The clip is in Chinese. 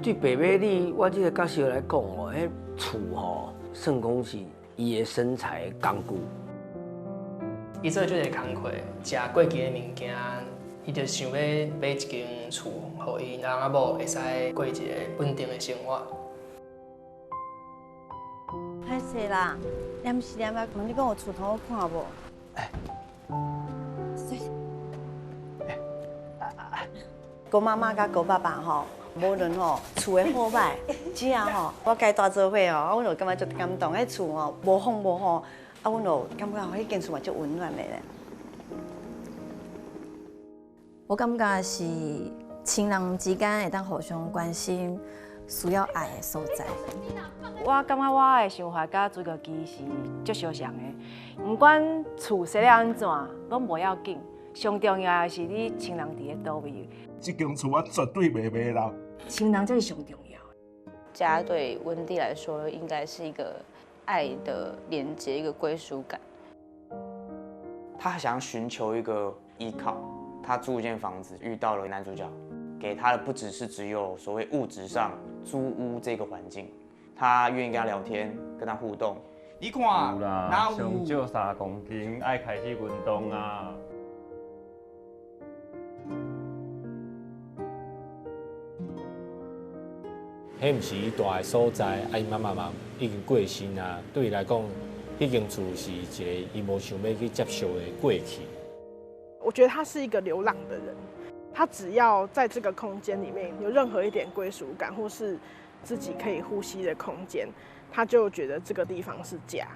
对白马里我这个角色来讲哦，迄厝吼，算讲是伊的身材刚固。伊做就个工课，食过期的物件，伊就想要买一间厝，互伊人仔某会使过一个稳定的生活。歹势啦，念是念啊，问你讲有厝通好看无？高妈妈甲高爸爸吼，无论吼厝的好歹，只要吼我家大做伙哦，阮就感觉足感动。迄厝吼无风无雨，阮就感觉迄间厝嘛足温暖的咧。我感觉是亲人之间会当互相关心，需要爱的所在。我感觉我的想法甲水果机是足相像的，不管厝设了安怎，拢无要紧。上重要的是你亲人伫咧倒位。这间厝我绝对袂卖啦。亲人才是上重要的。家对温蒂来说，应该是一个爱的连接，一个归属感。他想寻求一个依靠，他租一间房子，遇到了男主角，给他的不只有所谓物质上租屋这个环境，他愿意跟他聊天，跟他互动。你看，有啦，上少3公斤，爱开始运动啊。迄毋是伊住的所在，伊妈妈嘛已经过身啊。对伊来讲，迄间厝是一个伊无想要去接受的过去。我觉得他是一个流浪的人，他只要在这个空间里面有任何一点归属感，或是自己可以呼吸的空间，他就觉得这个地方是家。